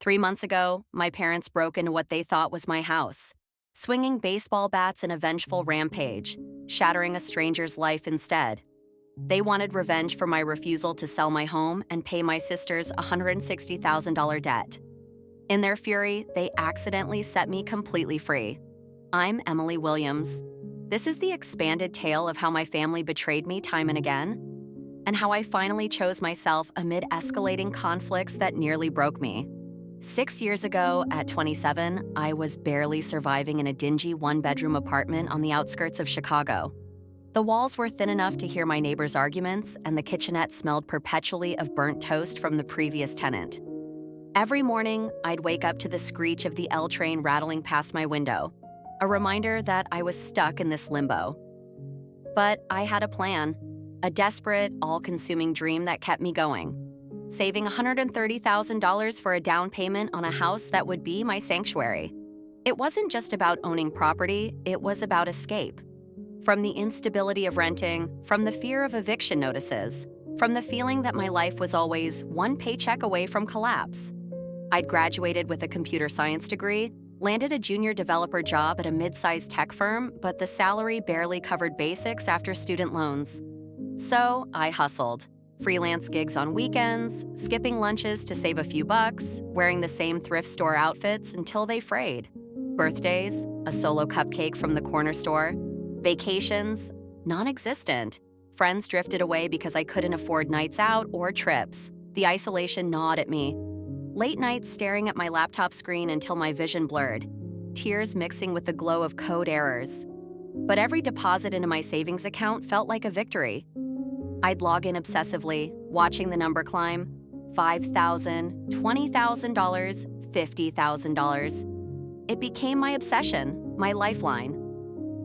3 months ago, my parents broke into what they thought was my house, swinging baseball bats in a vengeful rampage, shattering a stranger's life instead. They wanted revenge for my refusal to sell my home and pay my sister's $160,000 debt. In their fury, they accidentally set me completely free. I'm Emily Williams. This is the expanded tale of how my family betrayed me time and again, and how I finally chose myself amid escalating conflicts that nearly broke me. 6 years ago, at 27, I was barely surviving in a dingy one-bedroom apartment on the outskirts of Chicago. The walls were thin enough to hear my neighbors' arguments, and the kitchenette smelled perpetually of burnt toast from the previous tenant. Every morning, I'd wake up to the screech of the L train rattling past my window, a reminder that I was stuck in this limbo. But I had a plan, a desperate, all-consuming dream that kept me going. Saving $130,000 for a down payment on a house that would be my sanctuary. It wasn't just about owning property, it was about escape. From the instability of renting, from the fear of eviction notices, from the feeling that my life was always one paycheck away from collapse. I'd graduated with a computer science degree, landed a junior developer job at a mid-sized tech firm, but the salary barely covered basics after student loans. So I hustled. Freelance gigs on weekends, skipping lunches to save a few bucks, wearing the same thrift store outfits until they frayed. Birthdays, a solo cupcake from the corner store. Vacations, non-existent. Friends drifted away because I couldn't afford nights out or trips. The isolation gnawed at me. Late nights staring at my laptop screen until my vision blurred. Tears mixing with the glow of code errors. But every deposit into my savings account felt like a victory. I'd log in obsessively, watching the number climb. $5,000, $20,000, $50,000. It became my obsession, my lifeline.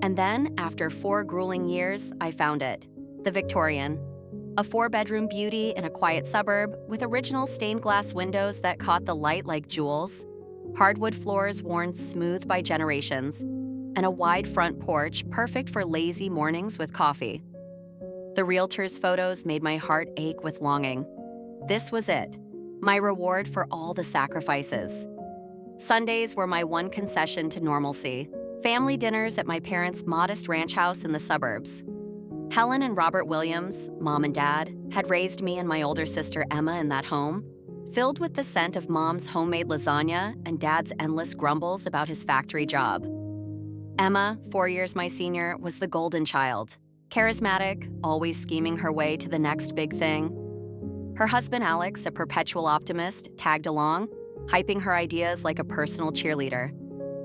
And then, after 4 grueling years, I found it. The Victorian. A 4-bedroom beauty in a quiet suburb with original stained glass windows that caught the light like jewels, hardwood floors worn smooth by generations, and a wide front porch perfect for lazy mornings with coffee. The realtor's photos made my heart ache with longing. This was it, my reward for all the sacrifices. Sundays were my one concession to normalcy. Family dinners at my parents' modest ranch house in the suburbs. Helen and Robert Williams, mom and dad, had raised me and my older sister Emma in that home, filled with the scent of mom's homemade lasagna and dad's endless grumbles about his factory job. Emma, 4 years my senior, was the golden child. Charismatic, always scheming her way to the next big thing. Her husband Alex, a perpetual optimist, tagged along, hyping her ideas like a personal cheerleader.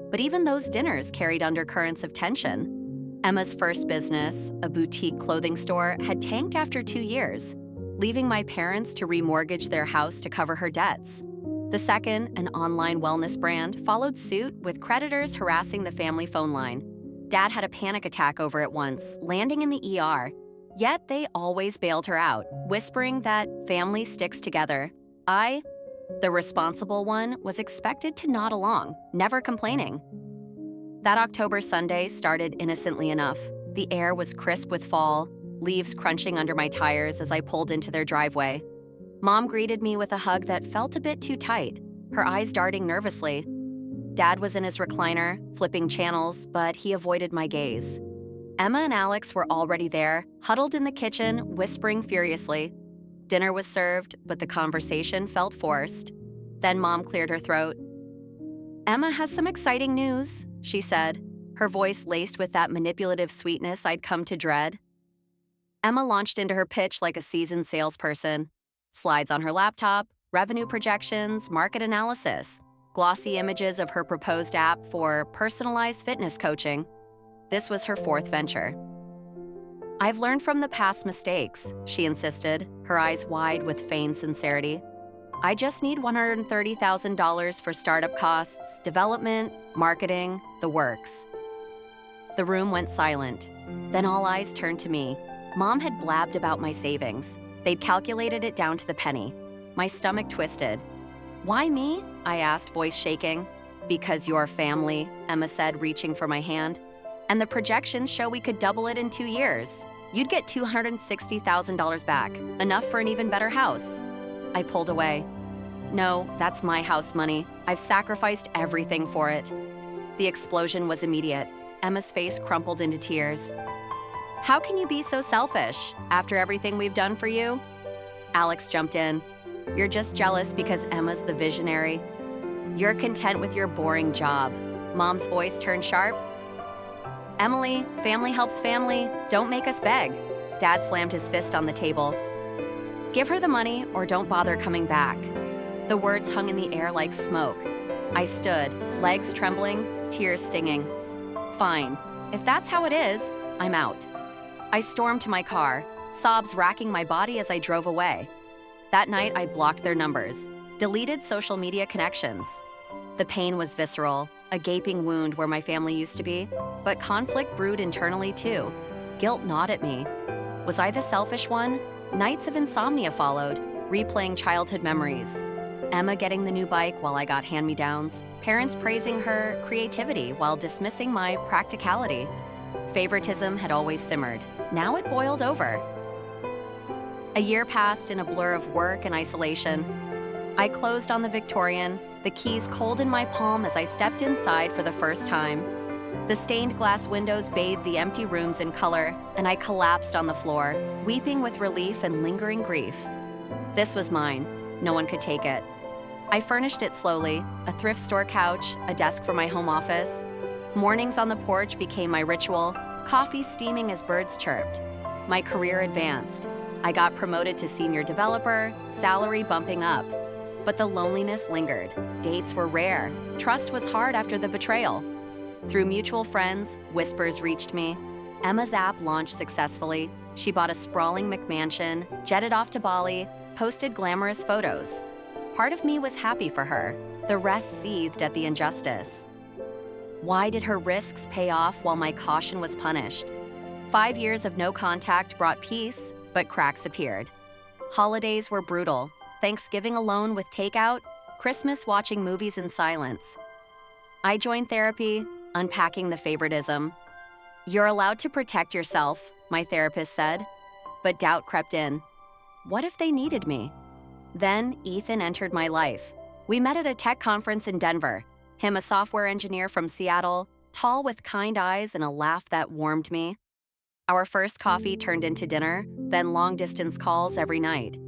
But even those dinners carried undercurrents of tension. Emma's first business, a boutique clothing store, had tanked after 2 years, leaving my parents to remortgage their house to cover her debts. The second, an online wellness brand, followed suit with creditors harassing the family phone line. Dad had a panic attack over it once, landing in the ER. Yet they always bailed her out, whispering that family sticks together. I, the responsible one, was expected to nod along, never complaining. That October Sunday started innocently enough. The air was crisp with fall, leaves crunching under my tires as I pulled into their driveway. Mom greeted me with a hug that felt a bit too tight, her eyes darting nervously. Dad was in his recliner, flipping channels, but he avoided my gaze. Emma and Alex were already there, huddled in the kitchen, whispering furiously. Dinner was served, but the conversation felt forced. Then Mom cleared her throat. "Emma has some exciting news," she said, her voice laced with that manipulative sweetness I'd come to dread. Emma launched into her pitch like a seasoned salesperson. Slides on her laptop, revenue projections, market analysis. Glossy images of her proposed app for personalized fitness coaching. This was her 4th venture. "I've learned from the past mistakes," she insisted, her eyes wide with feigned sincerity. "I just need $130,000 for startup costs, development, marketing, the works." The room went silent. Then all eyes turned to me. Mom had blabbed about my savings. They'd calculated it down to the penny. My stomach twisted. "Why me?" I asked, voice shaking. "Because your family," Emma said, reaching for my hand. "And the projections show we could double it in 2 years. You'd get $260,000 back, enough for an even better house." I pulled away. No, that's my house money. I've sacrificed everything for it." The explosion was immediate. Emma's face crumpled into tears. "How can you be so selfish after everything we've done for you?" Alex jumped in. "You're just jealous because Emma's the visionary. You're content with your boring job." Mom's voice turned sharp. "Emily, family helps family. Don't make us beg." Dad slammed his fist on the table. "Give her the money or don't bother coming back." The words hung in the air like smoke. I stood, legs trembling, tears stinging. "Fine. If that's how it is, I'm out." I stormed to my car, sobs racking my body as I drove away. That night, I blocked their numbers, deleted social media connections. The pain was visceral, a gaping wound where my family used to be, but conflict brewed internally too. Guilt gnawed at me. Was I the selfish one? Nights of insomnia followed, replaying childhood memories. Emma getting the new bike while I got hand-me-downs, parents praising her creativity while dismissing my practicality. Favoritism had always simmered. Now it boiled over. A year passed in a blur of work and isolation. I closed on the Victorian, the keys cold in my palm as I stepped inside for the first time. The stained glass windows bathed the empty rooms in color, and I collapsed on the floor, weeping with relief and lingering grief. This was mine. No one could take it. I furnished it slowly, a thrift store couch, a desk for my home office. Mornings on the porch became my ritual, coffee steaming as birds chirped. My career advanced. I got promoted to senior developer, salary bumping up. But the loneliness lingered. Dates were rare. Trust was hard after the betrayal. Through mutual friends, whispers reached me. Emma's app launched successfully. She bought a sprawling McMansion, jetted off to Bali, posted glamorous photos. Part of me was happy for her. The rest seethed at the injustice. Why did her risks pay off while my caution was punished? 5 years of no contact brought peace, but cracks appeared. Holidays were brutal. Thanksgiving alone with takeout, Christmas watching movies in silence. I joined therapy, unpacking the favoritism. "You're allowed to protect yourself," my therapist said, but doubt crept in. What if they needed me? Then Ethan entered my life. We met at a tech conference in Denver. Him a software engineer from Seattle, tall with kind eyes and a laugh that warmed me. Our first coffee turned into dinner, then long-distance calls every night.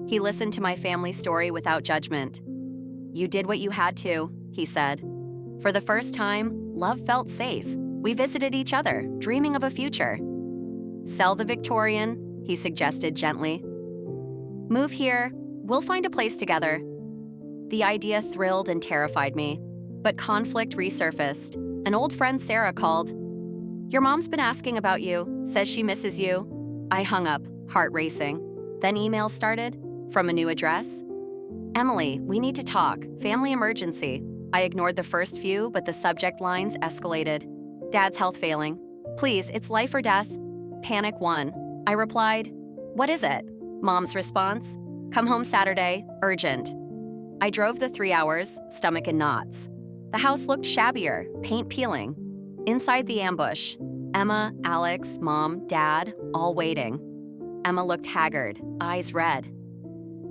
He listened to my family story without judgment. "You did what you had to," he said. For the first time, love felt safe. We visited each other, dreaming of a future. "Sell the Victorian," he suggested gently. "Move here. We'll find a place together." The idea thrilled and terrified me, but conflict resurfaced. An old friend, Sarah, called. "Your mom's been asking about you, says she misses you." I hung up, heart racing. Then emails started, from a new address. "Emily, we need to talk. Family emergency." I ignored the first few, but the subject lines escalated. "Dad's health failing. Please, it's life or death." Panic won. I replied, "What is it?" Mom's response, "Come home Saturday, urgent." I drove the 3 hours, stomach in knots. The house looked shabbier, paint peeling. Inside the ambush, Emma, Alex, Mom, Dad, all waiting. Emma looked haggard, eyes red.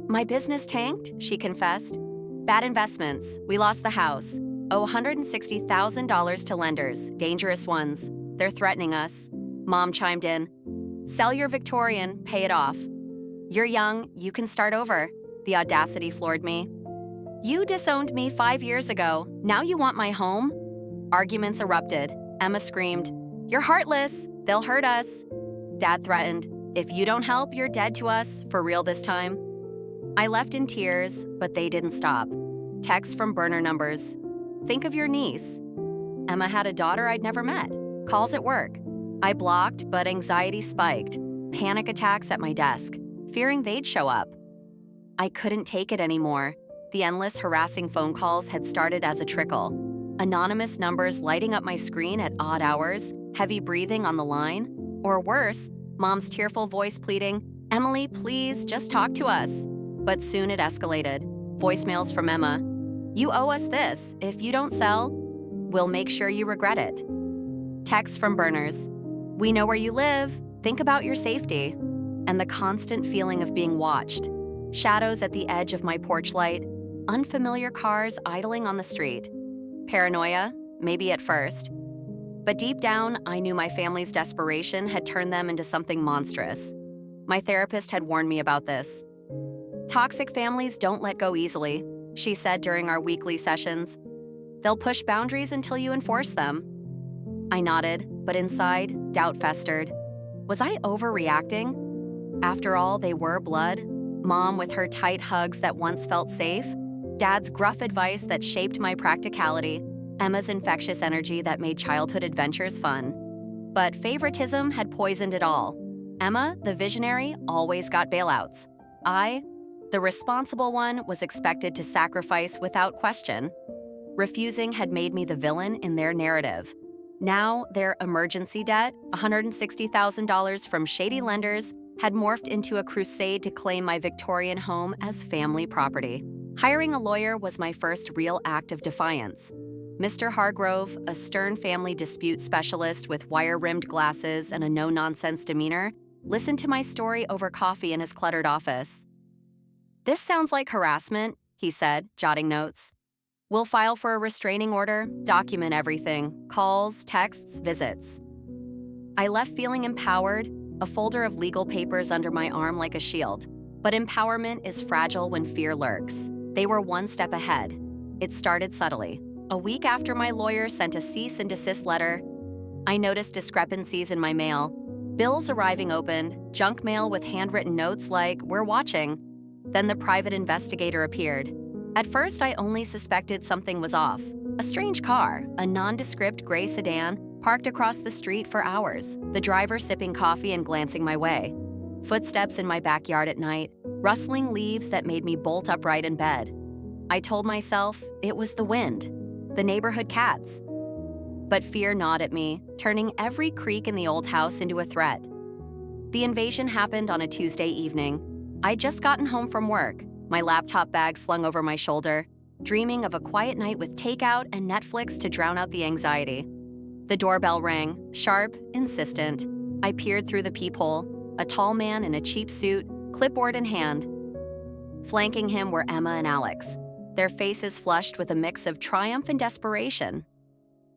"My business tanked," she confessed. "Bad investments. We lost the house. Owe $160,000 to lenders, dangerous ones. They're threatening us." Mom chimed in. "Sell your Victorian, pay it off." "You're young, you can start over." The audacity floored me. "You disowned me 5 years ago. Now you want my home?" Arguments erupted. Emma screamed, "You're heartless. They'll hurt us." Dad threatened, "If you don't help, you're dead to us, for real this time." I left in tears, but they didn't stop. Texts from burner numbers. "Think of your niece." Emma had a daughter I'd never met. Calls at work. I blocked, but anxiety spiked. Panic attacks at my desk, fearing they'd show up. I couldn't take it anymore. The endless harassing phone calls had started as a trickle. Anonymous numbers lighting up my screen at odd hours, heavy breathing on the line. Or worse, Mom's tearful voice pleading, "Emily, please, just talk to us." But soon it escalated. Voicemails from Emma. "You owe us this. If you don't sell, we'll make sure you regret it." Texts from burners. "We know where you live. Think about your safety." And the constant feeling of being watched. Shadows at the edge of my porch light. unfamiliar cars idling on the street. Paranoia? Maybe at first. But deep down, I knew my family's desperation had turned them into something monstrous. My therapist had warned me about this. Toxic families don't let go easily, she said during our weekly sessions. They'll push boundaries until you enforce them. I nodded, but inside, doubt festered. Was I overreacting? After all, they were blood. Mom with her tight hugs that once felt safe. Dad's gruff advice that shaped my practicality. Emma's infectious energy that made childhood adventures fun. But favoritism had poisoned it all. Emma, the visionary, always got bailouts. I, the responsible one, was expected to sacrifice without question. Refusing had made me the villain in their narrative. Now, their emergency debt, $160,000 from shady lenders, had morphed into a crusade to claim my Victorian home as family property. Hiring a lawyer was my first real act of defiance. Mr. Hargrove, a stern family dispute specialist with wire-rimmed glasses and a no-nonsense demeanor, listened to my story over coffee in his cluttered office. "This sounds like harassment," he said, jotting notes. "We'll file for a restraining order, document everything, calls, texts, visits." I left feeling empowered, a folder of legal papers under my arm like a shield. But empowerment is fragile when fear lurks. They were one step ahead. It started subtly. A week after my lawyer sent a cease and desist letter, I noticed discrepancies in my mail. Bills arriving opened, junk mail with handwritten notes like, "We're watching." Then the private investigator appeared. At first, I only suspected something was off. A strange car, a nondescript gray sedan, parked across the street for hours, the driver sipping coffee and glancing my way. Footsteps in my backyard at night, rustling leaves that made me bolt upright in bed. I told myself it was the wind, the neighborhood cats. But fear gnawed at me, turning every creak in the old house into a threat. The invasion happened on a Tuesday evening. I'd just gotten home from work, my laptop bag slung over my shoulder, dreaming of a quiet night with takeout and Netflix to drown out the anxiety. The doorbell rang, sharp, insistent. I peered through the peephole, a tall man in a cheap suit, clipboard in hand. Flanking him were Emma and Alex, their faces flushed with a mix of triumph and desperation.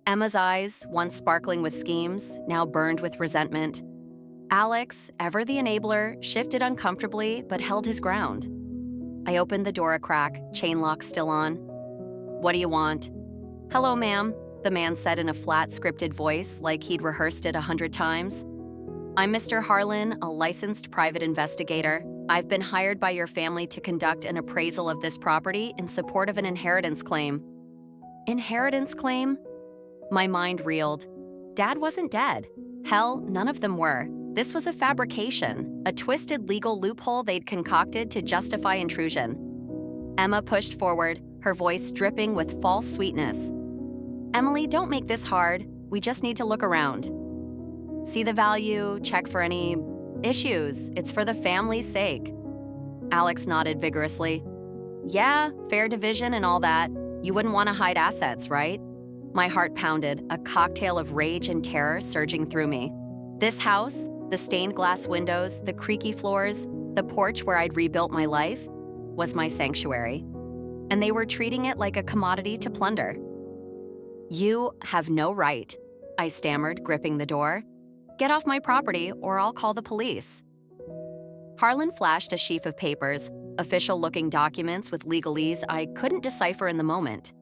Emma's eyes, once sparkling with schemes, now burned with resentment. Alex, ever the enabler, shifted uncomfortably but held his ground. I opened the door a crack, chain lock still on. "What do you want?" "Hello, ma'am," the man said in a flat, scripted voice like he'd rehearsed it 100 times. "I'm Mr. Harlan, a licensed private investigator. I've been hired by your family to conduct an appraisal of this property in support of an inheritance claim." Inheritance claim? My mind reeled. Dad wasn't dead. Hell, none of them were. This was a fabrication, a twisted legal loophole they'd concocted to justify intrusion. Emma pushed forward, her voice dripping with false sweetness. "Emily, don't make this hard. We just need to look around. See the value, check for any issues. It's for the family's sake." Alex nodded vigorously. "Yeah, fair division and all that. You wouldn't want to hide assets, right?" My heart pounded, a cocktail of rage and terror surging through me. This house, the stained glass windows, the creaky floors, the porch where I'd rebuilt my life, was my sanctuary. And they were treating it like a commodity to plunder. "You have no right," I stammered, gripping the door. "Get off my property or I'll call the police." Harlan flashed a sheaf of papers, official-looking documents with legalese I couldn't decipher in the moment.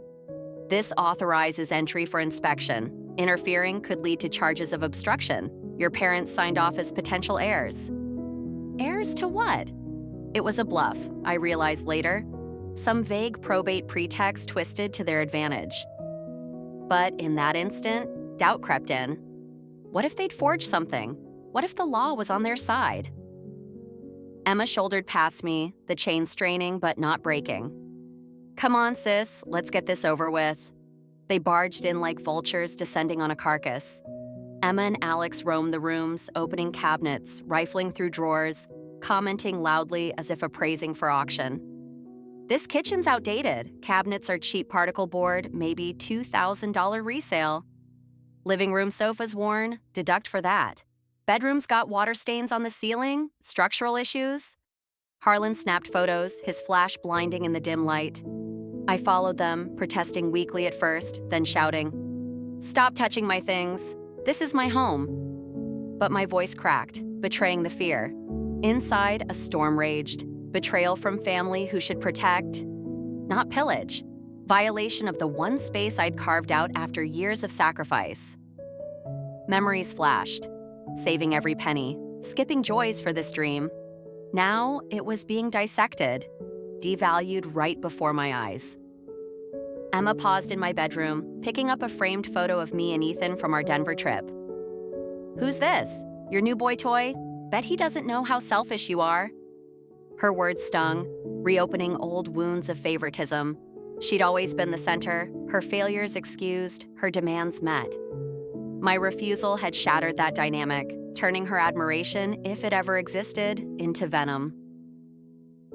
"This authorizes entry for inspection. Interfering could lead to charges of obstruction. Your parents signed off as potential heirs." Heirs to what? It was a bluff, I realized later. Some vague probate pretext twisted to their advantage. But in that instant, doubt crept in. What if they'd forged something? What if the law was on their side? Emma shouldered past me, the chain straining but not breaking. "Come on, sis, let's get this over with." They barged in like vultures descending on a carcass. Emma and Alex roamed the rooms, opening cabinets, rifling through drawers, commenting loudly as if appraising for auction. "This kitchen's outdated. Cabinets are cheap particle board, maybe $2,000 resale. Living room sofa's worn, deduct for that. Bedroom's got water stains on the ceiling, structural issues." Harlan snapped photos, his flash blinding in the dim light. I followed them, protesting weakly at first, then shouting, "Stop touching my things. This is my home." But my voice cracked, betraying the fear. Inside, a storm raged. Betrayal from family who should protect, not pillage. Violation of the one space I'd carved out after years of sacrifice. Memories flashed, saving every penny, skipping joys for this dream. Now it was being dissected, devalued right before my eyes. Emma paused in my bedroom, picking up a framed photo of me and Ethan from our Denver trip. "Who's this? Your new boy toy? Bet he doesn't know how selfish you are." Her words stung, reopening old wounds of favoritism. She'd always been the center, her failures excused, her demands met. My refusal had shattered that dynamic, turning her admiration, if it ever existed, into venom.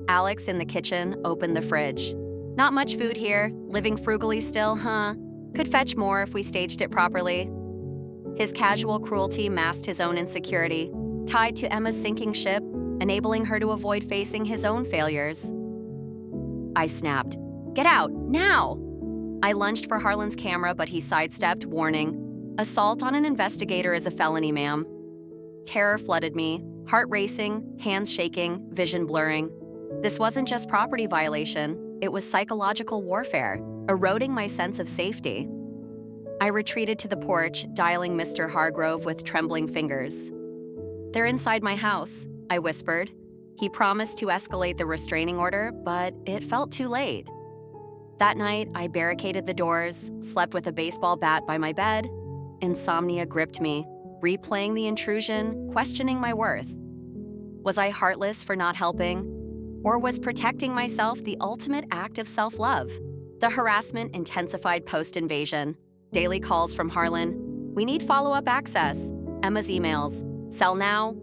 Alex in the kitchen opened the fridge. "Not much food here, living frugally still, huh? Could fetch more if we staged it properly." His casual cruelty masked his own insecurity, tied to Emma's sinking ship, enabling her to avoid facing his own failures. I snapped, "Get out, now!" I lunged for Harlan's camera, but he sidestepped, warning, "Assault on an investigator is a felony, ma'am." Terror flooded me, heart racing, hands shaking, vision blurring. This wasn't just property violation, it was psychological warfare, eroding my sense of safety. I retreated to the porch, dialing Mr. Hargrove with trembling fingers. "They're inside my house," I whispered. He promised to escalate the restraining order, but it felt too late. That night, I barricaded the doors, slept with a baseball bat by my bed. Insomnia gripped me, replaying the intrusion, questioning my worth. Was I heartless for not helping? Or was protecting myself the ultimate act of self-love? The harassment intensified post-invasion. Daily calls from Harlan. "We need follow-up access." Emma's emails. "Sell now,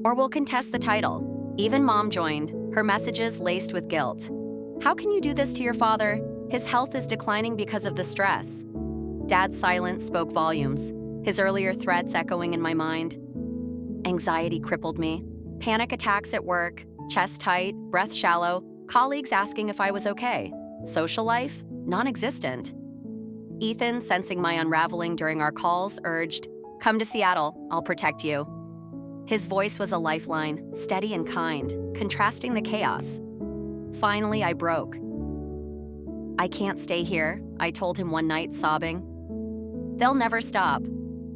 or we'll contest the title." Even Mom joined, her messages laced with guilt. "How can you do this to your father? His health is declining because of the stress." Dad's silence spoke volumes, his earlier threats echoing in my mind. Anxiety crippled me. Panic attacks at work, chest tight, breath shallow, colleagues asking if I was okay. Social life? Non-existent. Ethan, sensing my unraveling during our calls, urged, "Come to Seattle, I'll protect you." His voice was a lifeline, steady and kind, contrasting the chaos. Finally, I broke. "I can't stay here," I told him one night, sobbing. "They'll never stop."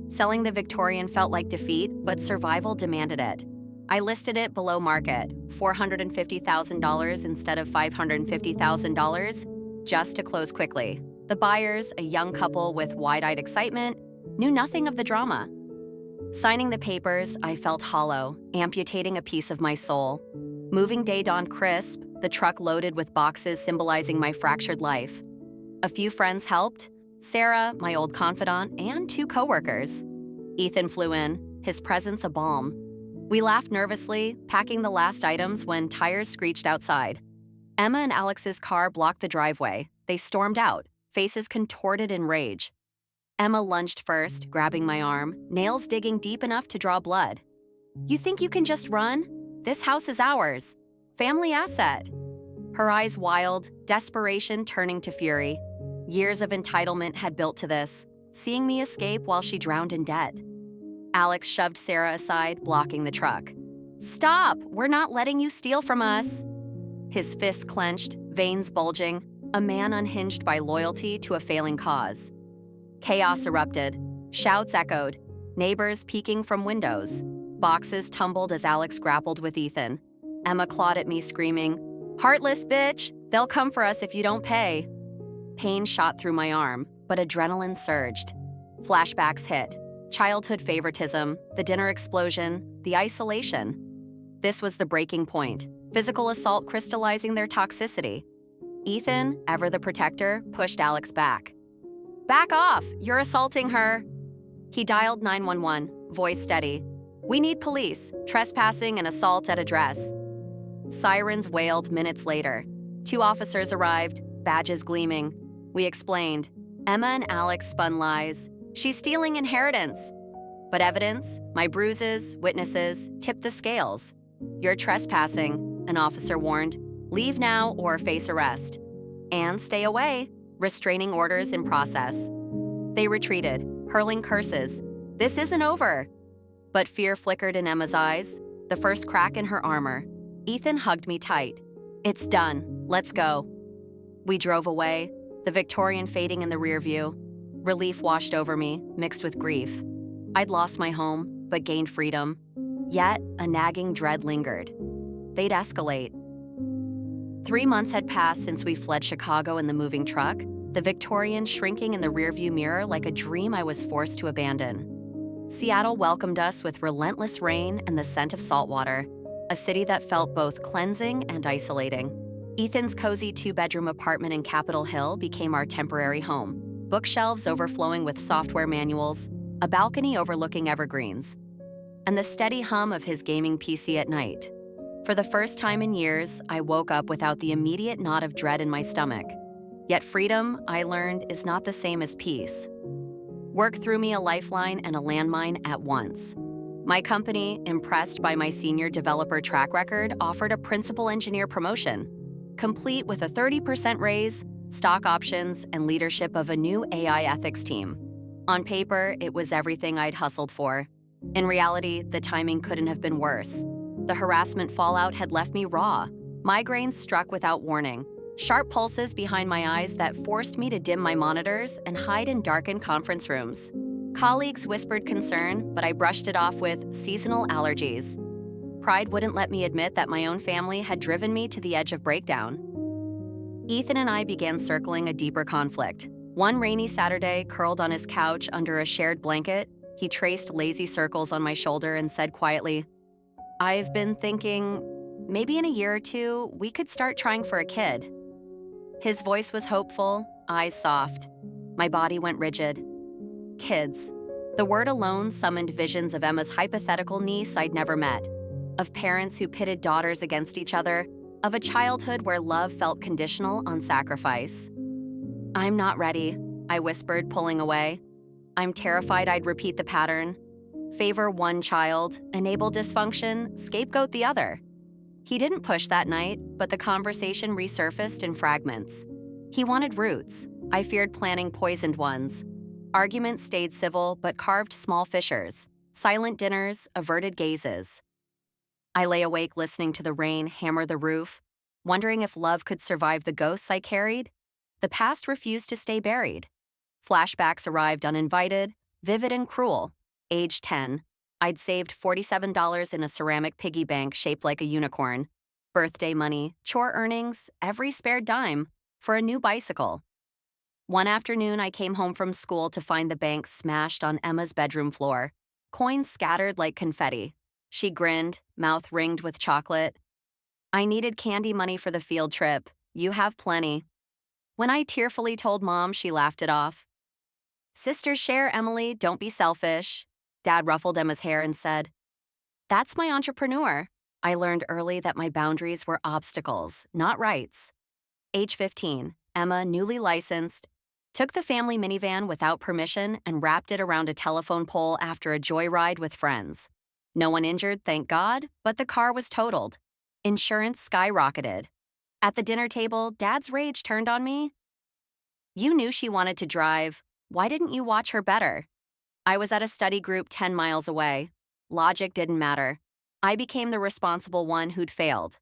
Selling the Victorian felt like defeat, but survival demanded it. I listed it below market, $450,000 instead of $550,000, just to close quickly. The buyers, a young couple with wide-eyed excitement, knew nothing of the drama. Signing the papers, I felt hollow, amputating a piece of my soul. Moving day dawned crisp, the truck loaded with boxes symbolizing my fractured life. A few friends helped, Sarah, my old confidant, and 2 coworkers. Ethan flew in, his presence a balm. We laughed nervously, packing the last items when tires screeched outside. Emma and Alex's car blocked the driveway. They stormed out, faces contorted in rage. Emma lunged first, grabbing my arm, nails digging deep enough to draw blood. "You think you can just run? This house is ours. Family asset." Her eyes wild, desperation turning to fury. Years of entitlement had built to this, seeing me escape while she drowned in debt. Alex shoved Sarah aside, blocking the truck. "Stop! We're not letting you steal from us." His fists clenched, veins bulging, a man unhinged by loyalty to a failing cause. Chaos erupted. Shouts echoed. Neighbors peeking from windows. Boxes tumbled as Alex grappled with Ethan. Emma clawed at me, screaming, "Heartless bitch! They'll come for us if you don't pay." Pain shot through my arm, but adrenaline surged. Flashbacks hit. Childhood favoritism, the dinner explosion, the isolation. This was the breaking point. Physical assault crystallizing their toxicity. Ethan, ever the protector, pushed Alex back. "Back off! You're assaulting her!" He dialed 911, voice steady. "We need police, trespassing and assault at address." Sirens wailed minutes later. 2 officers arrived, badges gleaming. We explained. Emma and Alex spun lies. "She's stealing inheritance." But evidence, my bruises, witnesses, tipped the scales. "You're trespassing," an officer warned. "Leave now or face arrest." And stay away. Restraining orders in process. They retreated, hurling curses. This isn't over. But fear flickered in Emma's eyes, the first crack in her armor. Ethan hugged me tight. It's done. Let's go. We drove away, the Victorian fading in the rear view. Relief washed over me, mixed with grief. I'd lost my home, but gained freedom. Yet, a nagging dread lingered. They'd escalate. 3 months had passed since we fled Chicago in the moving truck, the Victorian shrinking in the rearview mirror like a dream I was forced to abandon. Seattle welcomed us with relentless rain and the scent of salt water, a city that felt both cleansing and isolating. Ethan's cozy 2-bedroom apartment in Capitol Hill became our temporary home, bookshelves overflowing with software manuals, a balcony overlooking evergreens, and the steady hum of his gaming PC at night. For the first time in years, I woke up without the immediate knot of dread in my stomach. Yet freedom, I learned, is not the same as peace. Work threw me a lifeline and a landmine at once. My company, impressed by my senior developer track record, offered a principal engineer promotion, complete with a 30% raise, stock options, and leadership of a new AI ethics team. On paper, it was everything I'd hustled for. In reality, the timing couldn't have been worse. The harassment fallout had left me raw. Migraines struck without warning, sharp pulses behind my eyes that forced me to dim my monitors and hide in darkened conference rooms. Colleagues whispered concern, but I brushed it off with seasonal allergies. Pride wouldn't let me admit that my own family had driven me to the edge of breakdown. Ethan and I began circling a deeper conflict. One rainy Saturday, curled on his couch under a shared blanket, he traced lazy circles on my shoulder and said quietly, "I've been thinking, maybe in a year or two, we could start trying for a kid." His voice was hopeful, eyes soft. My body went rigid. Kids. The word alone summoned visions of Emma's hypothetical niece I'd never met, of parents who pitted daughters against each other, of a childhood where love felt conditional on sacrifice. "I'm not ready," I whispered, pulling away. "I'm terrified I'd repeat the pattern. Favor one child, enable dysfunction, scapegoat the other." He didn't push that night, but the conversation resurfaced in fragments. He wanted roots. I feared planting poisoned ones. Arguments stayed civil, but carved small fissures, silent dinners, averted gazes. I lay awake listening to the rain hammer the roof, wondering if love could survive the ghosts I carried. The past refused to stay buried. Flashbacks arrived uninvited, vivid and cruel. Age 10. I'd saved $47 in a ceramic piggy bank shaped like a unicorn. Birthday money, chore earnings, every spare dime, for a new bicycle. One afternoon, I came home from school to find the bank smashed on Emma's bedroom floor, coins scattered like confetti. She grinned, mouth ringed with chocolate. "I needed candy money for the field trip. You have plenty." When I tearfully told Mom, she laughed it off. "Sisters share, Emily, don't be selfish." Dad ruffled Emma's hair and said, "That's my entrepreneur." I learned early that my boundaries were obstacles, not rights. Age 15, Emma, newly licensed, took the family minivan without permission and wrapped it around a telephone pole after a joyride with friends. No one injured, thank God, but the car was totaled. Insurance skyrocketed. At the dinner table, Dad's rage turned on me. "You knew she wanted to drive. Why didn't you watch her better?" I was at a study group 10 miles away. Logic didn't matter. I became the responsible one who'd failed.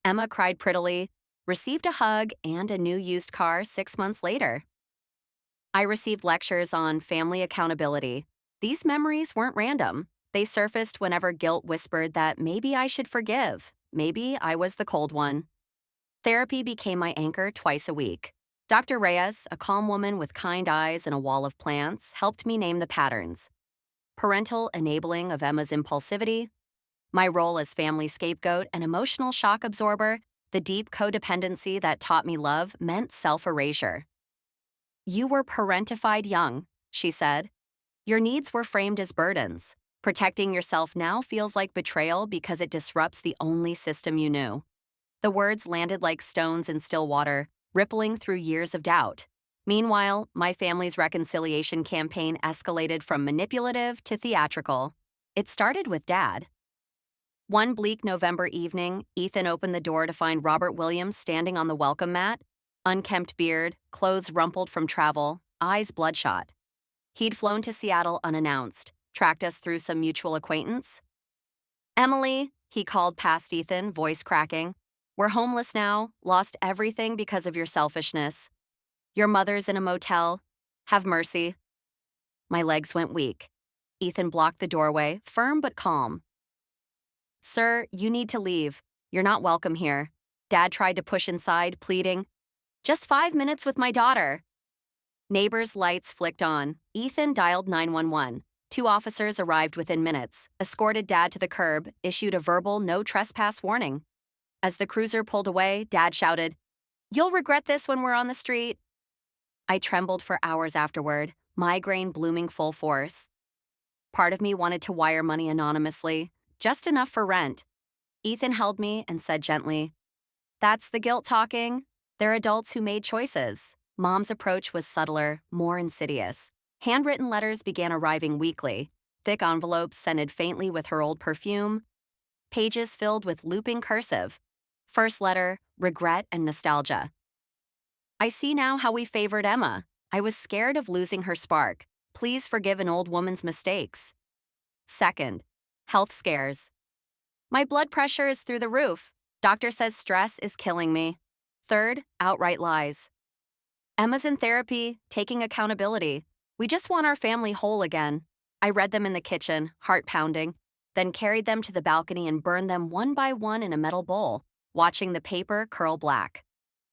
Emma cried prettily, received a hug and a new used car 6 months later. I received lectures on family accountability. These memories weren't random. They surfaced whenever guilt whispered that maybe I should forgive. Maybe I was the cold one. Therapy became my anchor twice a week. Dr. Reyes, a calm woman with kind eyes and a wall of plants, helped me name the patterns. Parental enabling of Emma's impulsivity, my role as family scapegoat and emotional shock absorber, the deep codependency that taught me love meant self-erasure. "You were parentified young," she said. "Your needs were framed as burdens. Protecting yourself now feels like betrayal because it disrupts the only system you knew." The words landed like stones in still water, rippling through years of doubt. Meanwhile, my family's reconciliation campaign escalated from manipulative to theatrical. It started with Dad. One bleak November evening, Ethan opened the door to find Robert Williams standing on the welcome mat. Unkempt beard, clothes rumpled from travel, eyes bloodshot. He'd flown to Seattle unannounced, tracked us through some mutual acquaintance. Emily, he called past Ethan, voice cracking. We're homeless now, lost everything because of your selfishness. Your mother's in a motel. Have mercy. My legs went weak. Ethan blocked the doorway, firm but calm. Sir, you need to leave. You're not welcome here. Dad tried to push inside, pleading, just 5 minutes with my daughter. Neighbors' lights flicked on. Ethan dialed 911. Two officers arrived within minutes, escorted Dad to the curb, issued a verbal no trespass warning. As the cruiser pulled away, Dad shouted, "You'll regret this when we're on the street." I trembled for hours afterward, migraine blooming full force. Part of me wanted to wire money anonymously, just enough for rent. Ethan held me and said gently, "That's the guilt talking. They're adults who made choices." Mom's approach was subtler, more insidious. Handwritten letters began arriving weekly, thick envelopes scented faintly with her old perfume, pages filled with looping cursive. First letter, regret and nostalgia. I see now how we favored Emma. I was scared of losing her spark. Please forgive an old woman's mistakes. Second, health scares. My blood pressure is through the roof. Doctor says stress is killing me. Third, outright lies. Emma's in therapy, taking accountability. We just want our family whole again. I read them in the kitchen, heart pounding, then carried them to the balcony and burned them one by one in a metal bowl, watching the paper curl black.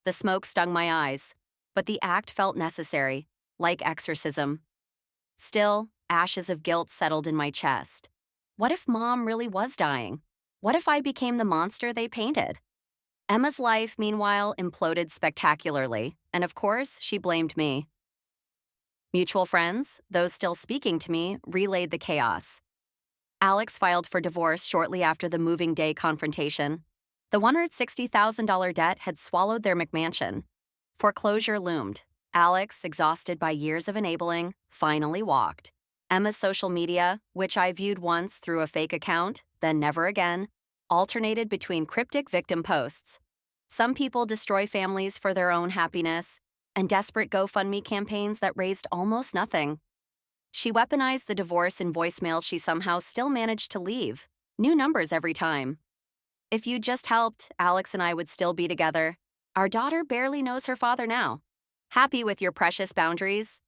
The smoke stung my eyes, but the act felt necessary, like exorcism. Still, ashes of guilt settled in my chest. What if Mom really was dying? What if I became the monster they painted? Emma's life, meanwhile, imploded spectacularly, and of course, she blamed me. Mutual friends, those still speaking to me, relayed the chaos. Alex filed for divorce shortly after the moving day confrontation. The $160,000 debt had swallowed their McMansion. Foreclosure loomed. Alex, exhausted by years of enabling, finally walked. Emma's social media, which I viewed once through a fake account, then never again, alternated between cryptic victim posts. Some people destroy families for their own happiness, and desperate GoFundMe campaigns that raised almost nothing. She weaponized the divorce in voicemails she somehow still managed to leave. New numbers every time. If you'd just helped, Alex and I would still be together. Our daughter barely knows her father now. Happy with your precious boundaries?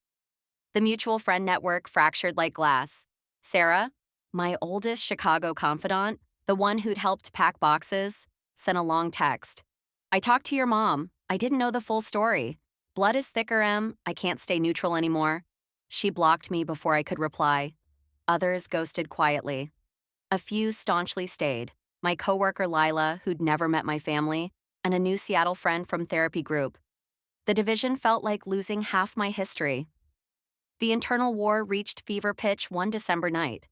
The mutual friend network fractured like glass. Sarah, my oldest Chicago confidant, the one who'd helped pack boxes, sent a long text. I talked to your mom. I didn't know the full story. Blood is thicker, Em. I can't stay neutral anymore. She blocked me before I could reply. Others ghosted quietly. A few staunchly stayed. My coworker Lila, who'd never met my family, and a new Seattle friend from therapy group. The division felt like losing half my history. The internal war reached fever pitch one December night.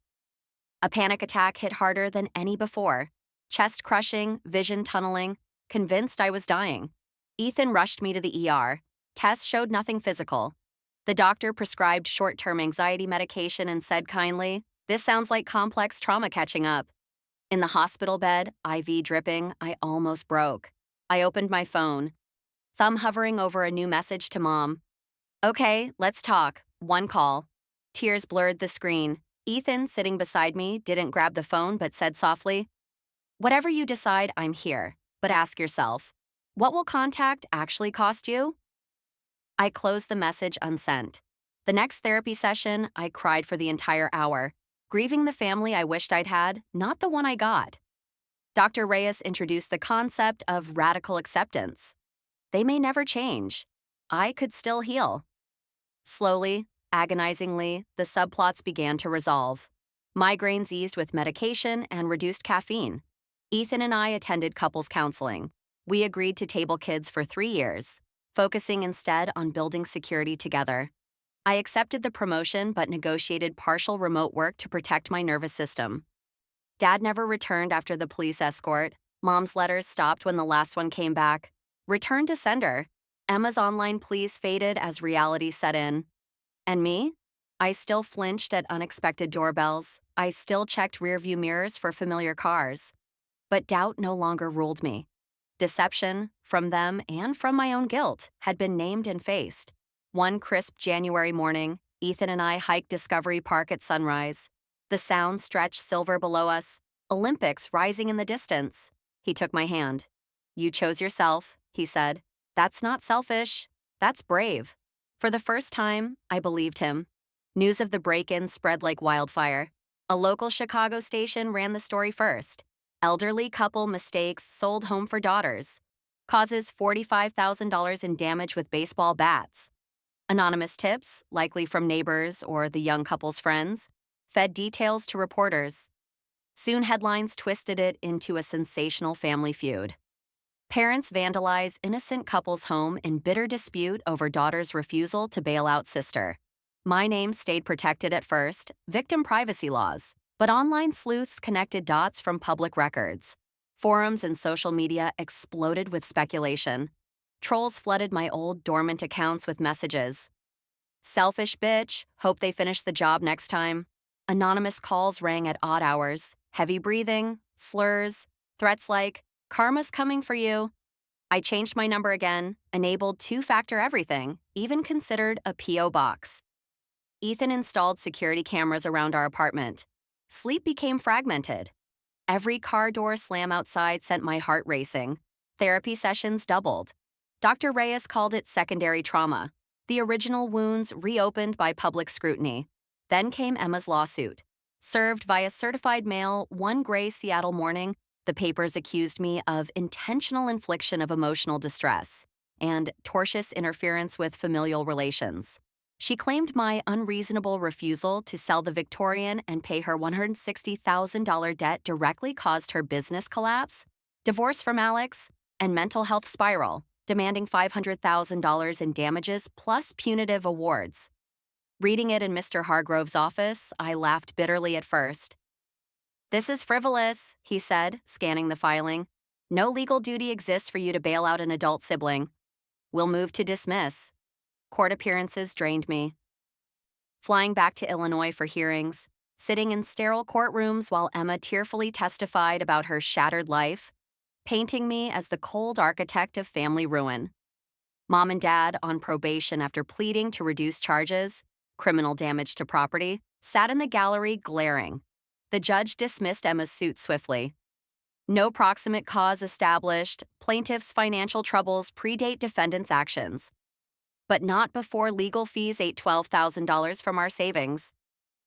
A panic attack hit harder than any before. Chest crushing, vision tunneling, convinced I was dying. Ethan rushed me to the ER. Tests showed nothing physical. The doctor prescribed short-term anxiety medication and said kindly, "This sounds like complex trauma catching up." In the hospital bed, IV dripping, I almost broke. I opened my phone, thumb hovering over a new message to Mom. "Okay, let's talk." One call. Tears blurred the screen. Ethan, sitting beside me, didn't grab the phone but said softly, "Whatever you decide, I'm here. But ask yourself, what will contact actually cost you?" I closed the message unsent. The next therapy session, I cried for the entire hour, grieving the family I wished I'd had, not the one I got. Dr. Reyes introduced the concept of radical acceptance. They may never change. I could still heal. Slowly, agonizingly, the subplots began to resolve. Migraines eased with medication and reduced caffeine. Ethan and I attended couples counseling. We agreed to table kids for 3 years, focusing instead on building security together. I accepted the promotion but negotiated partial remote work to protect my nervous system. Dad never returned after the police escort. Mom's letters stopped when the last one came back. Return to sender. Emma's online pleas faded as reality set in. And me? I still flinched at unexpected doorbells. I still checked rearview mirrors for familiar cars. But doubt no longer ruled me. Deception, from them and from my own guilt, had been named and faced. One crisp January morning, Ethan and I hiked Discovery Park at sunrise. The Sound stretched silver below us, Olympics rising in the distance. He took my hand. "You chose yourself," he said. "That's not selfish. That's brave." For the first time, I believed him. News of the break-in spread like wildfire. A local Chicago station ran the story first. Elderly couple mistakes sold home for daughters. Causes $45,000 in damage with baseball bats. Anonymous tips, likely from neighbors or the young couple's friends, fed details to reporters. Soon headlines twisted it into a sensational family feud. Parents vandalize innocent couple's home in bitter dispute over daughter's refusal to bail out sister. My name stayed protected at first, victim privacy laws, but online sleuths connected dots from public records. Forums and social media exploded with speculation. Trolls flooded my old dormant accounts with messages. "Selfish bitch, hope they finish the job next time." Anonymous calls rang at odd hours, heavy breathing, slurs, threats like, "Karma's coming for you." I changed my number again, enabled two-factor everything, even considered a P.O. box. Ethan installed security cameras around our apartment. Sleep became fragmented. Every car door slam outside sent my heart racing. Therapy sessions doubled. Dr. Reyes called it secondary trauma. The original wounds reopened by public scrutiny. Then came Emma's lawsuit. Served via certified mail one gray Seattle morning, the papers accused me of intentional infliction of emotional distress and tortious interference with familial relations. She claimed my unreasonable refusal to sell the Victorian and pay her $160,000 debt directly caused her business collapse, divorce from Alex, and mental health spiral, demanding $500,000 in damages plus punitive awards. Reading it in Mr. Hargrove's office, I laughed bitterly at first. "This is frivolous," he said, scanning the filing. "No legal duty exists for you to bail out an adult sibling. We'll move to dismiss." Court appearances drained me. Flying back to Illinois for hearings, sitting in sterile courtrooms while Emma tearfully testified about her shattered life, painting me as the cold architect of family ruin. Mom and Dad, on probation after pleading to reduce charges, criminal damage to property, sat in the gallery glaring. The judge dismissed Emma's suit swiftly. No proximate cause established, plaintiff's financial troubles predate defendant's actions. But not before legal fees ate $12,000 from our savings.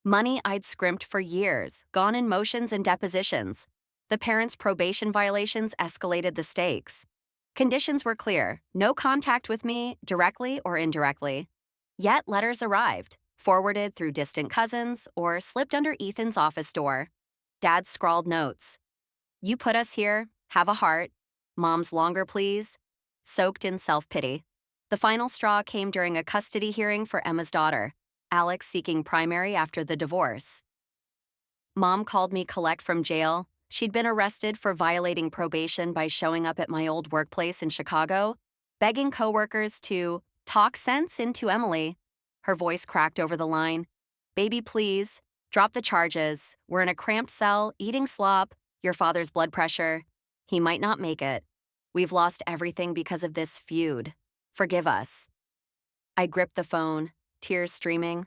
Money I'd scrimped for years, gone in motions and depositions. The parents' probation violations escalated the stakes. Conditions were clear: no contact with me, directly or indirectly. Yet letters arrived, forwarded through distant cousins or slipped under Ethan's office door. Dad scrawled notes. "You put us here, have a heart." Mom's longer pleas, soaked in self-pity. The final straw came during a custody hearing for Emma's daughter, Alex seeking primary after the divorce. Mom called me collect from jail. She'd been arrested for violating probation by showing up at my old workplace in Chicago, begging coworkers to talk sense into Emily. Her voice cracked over the line. "Baby, please, drop the charges. We're in a cramped cell, eating slop, your father's blood pressure. He might not make it. We've lost everything because of this feud. Forgive us." I gripped the phone, tears streaming.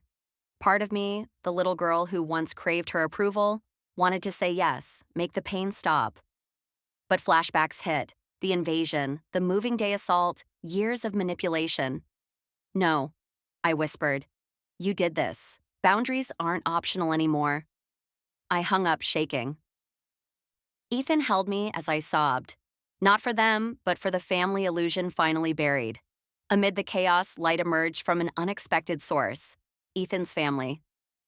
Part of me, the little girl who once craved her approval, wanted to say yes, make the pain stop. But flashbacks hit, the invasion, the moving day assault, years of manipulation. "No," I whispered. "You did this. Boundaries aren't optional anymore." I hung up shaking. Ethan held me as I sobbed. Not for them, but for the family illusion finally buried. Amid the chaos, light emerged from an unexpected source: Ethan's family.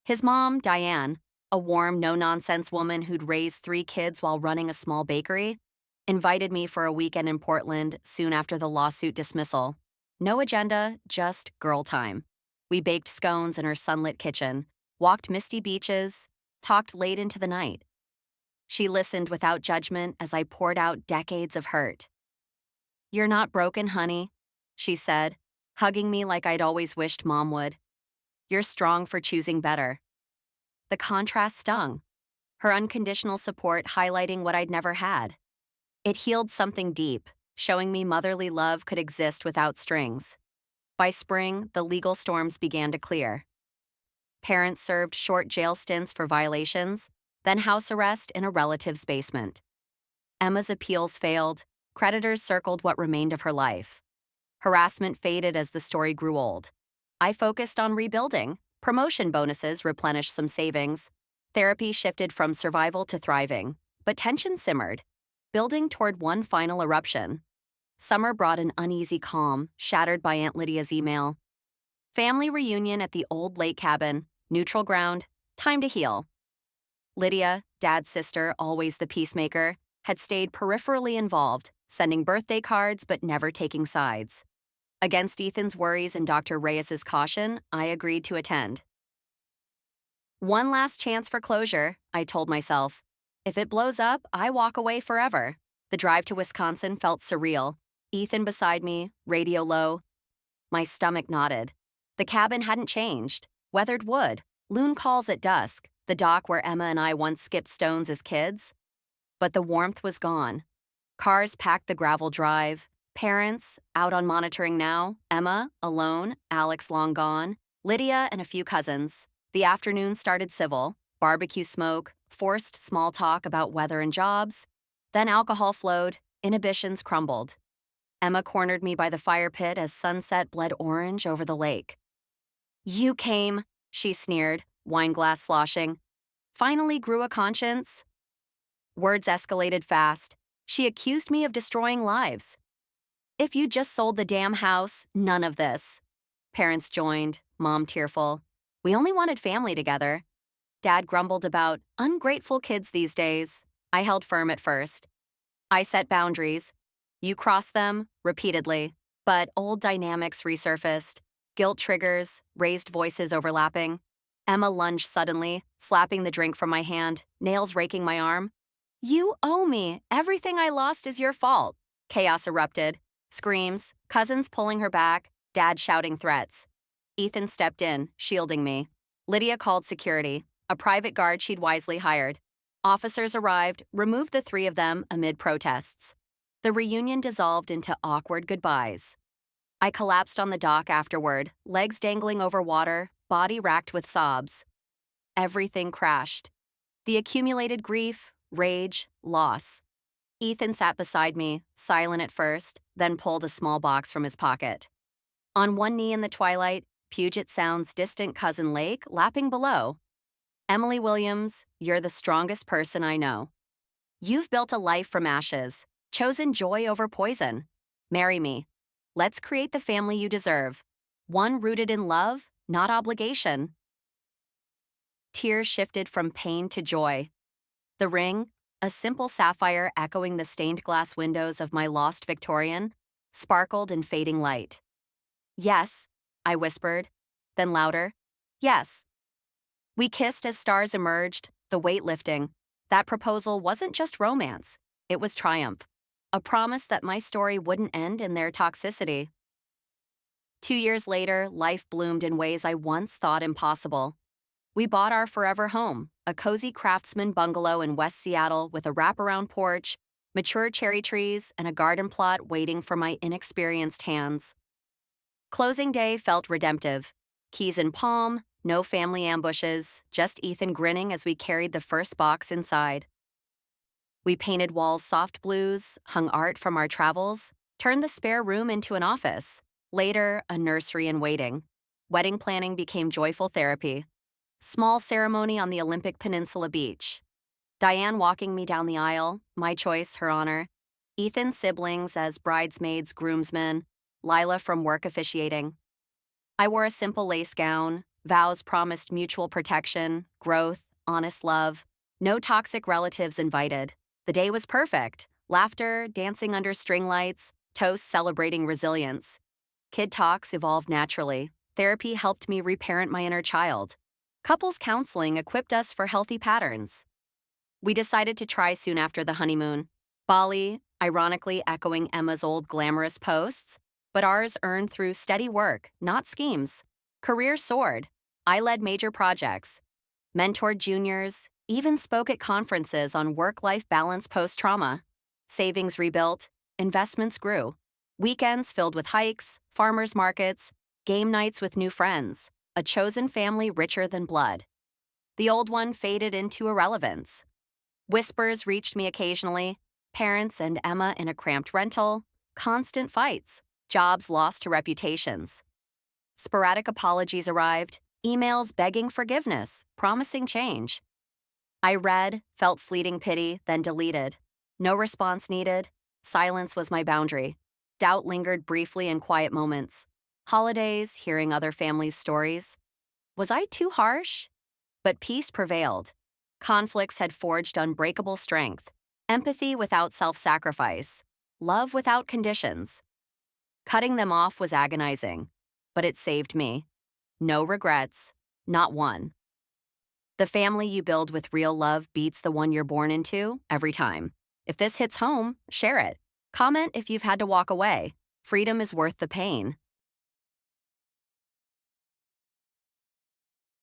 His mom, Diane, a warm, no-nonsense woman who'd raised 3 kids while running a small bakery, invited me for a weekend in Portland soon after the lawsuit dismissal. No agenda, just girl time. We baked scones in her sunlit kitchen, walked misty beaches, talked late into the night. She listened without judgment as I poured out decades of hurt. "You're not broken, honey," she said, hugging me like I'd always wished Mom would. "You're strong for choosing better." The contrast stung, her unconditional support highlighting what I'd never had. It healed something deep, showing me motherly love could exist without strings. By spring, the legal storms began to clear. Parents served short jail stints for violations, then house arrest in a relative's basement. Emma's appeals failed, creditors circled what remained of her life. Harassment faded as the story grew old. I focused on rebuilding. Promotion bonuses replenished some savings. Therapy shifted from survival to thriving, but tension simmered, building toward one final eruption. Summer brought an uneasy calm, shattered by Aunt Lydia's email. Family reunion at the old lake cabin, neutral ground, time to heal. Lydia, Dad's sister, always the peacemaker, had stayed peripherally involved, sending birthday cards but never taking sides. Against Ethan's worries and Dr. Reyes's caution, I agreed to attend. One last chance for closure, I told myself. If it blows up, I walk away forever. The drive to Wisconsin felt surreal. Ethan beside me, radio low. My stomach knotted. The cabin hadn't changed. Weathered wood, loon calls at dusk, the dock where Emma and I once skipped stones as kids. But the warmth was gone. Cars packed the gravel drive. Parents, out on monitoring now, Emma, alone, Alex long gone, Lydia and a few cousins. The afternoon started civil, barbecue smoke, forced small talk about weather and jobs. Then alcohol flowed, inhibitions crumbled. Emma cornered me by the fire pit as sunset bled orange over the lake. "You came," she sneered, wine glass sloshing. "Finally grew a conscience?" Words escalated fast. She accused me of destroying lives. "If you just sold the damn house, none of this." Parents joined, Mom tearful. "We only wanted family together." Dad grumbled about ungrateful kids these days. I held firm at first. I set boundaries. You crossed them, repeatedly. But old dynamics resurfaced. Guilt triggers, raised voices overlapping. Emma lunged suddenly, slapping the drink from my hand, nails raking my arm. "You owe me. Everything I lost is your fault." Chaos erupted. Screams, cousins pulling her back, Dad shouting threats. Ethan stepped in, shielding me. Lydia called security, a private guard she'd wisely hired. Officers arrived, removed the three of them amid protests. The reunion dissolved into awkward goodbyes. I collapsed on the dock afterward, legs dangling over water, body racked with sobs. Everything crashed. The accumulated grief, rage, loss. Ethan sat beside me, silent at first, then pulled a small box from his pocket. On one knee in the twilight, Puget Sound's distant cousin Lake lapping below. "Emily Williams, you're the strongest person I know. You've built a life from ashes, chosen joy over poison. Marry me. Let's create the family you deserve. One rooted in love, not obligation." Tears shifted from pain to joy. The ring, a simple sapphire echoing the stained glass windows of my lost Victorian, sparkled in fading light. "Yes," I whispered, then louder, "Yes." We kissed as stars emerged, the weight lifting. That proposal wasn't just romance, it was triumph, a promise that my story wouldn't end in their toxicity. 2 years later, life bloomed in ways I once thought impossible. We bought our forever home, a cozy craftsman bungalow in West Seattle with a wraparound porch, mature cherry trees, and a garden plot waiting for my inexperienced hands. Closing day felt redemptive. Keys in palm, no family ambushes, just Ethan grinning as we carried the first box inside. We painted walls soft blues, hung art from our travels, turned the spare room into an office. Later, a nursery in waiting. Wedding planning became joyful therapy. Small ceremony on the Olympic Peninsula beach. Diane walking me down the aisle, my choice, her honor. Ethan's siblings as bridesmaids, groomsmen. Lila from work officiating. I wore a simple lace gown. Vows promised mutual protection, growth, honest love. No toxic relatives invited. The day was perfect. Laughter, dancing under string lights, toasts celebrating resilience. Kid talks evolved naturally. Therapy helped me reparent my inner child. Couples counseling equipped us for healthy patterns. We decided to try soon after the honeymoon. Bali, ironically echoing Emma's old glamorous posts, but ours earned through steady work, not schemes. Career soared. I led major projects, mentored juniors, even spoke at conferences on work-life balance post-trauma. Savings rebuilt, investments grew. Weekends filled with hikes, farmers markets, game nights with new friends, a chosen family richer than blood. The old one faded into irrelevance. Whispers reached me occasionally, parents and Emma in a cramped rental, constant fights, jobs lost to reputations. Sporadic apologies arrived, emails begging forgiveness, promising change. I read, felt fleeting pity, then deleted. No response needed. Silence was my boundary. Doubt lingered briefly in quiet moments. Holidays, hearing other families' stories. Was I too harsh? But peace prevailed. Conflicts had forged unbreakable strength. Empathy without self-sacrifice. Love without conditions. Cutting them off was agonizing, but it saved me. No regrets, not one. The family you build with real love beats the one you're born into every time. If this hits home, share it. Comment if you've had to walk away. Freedom is worth the pain.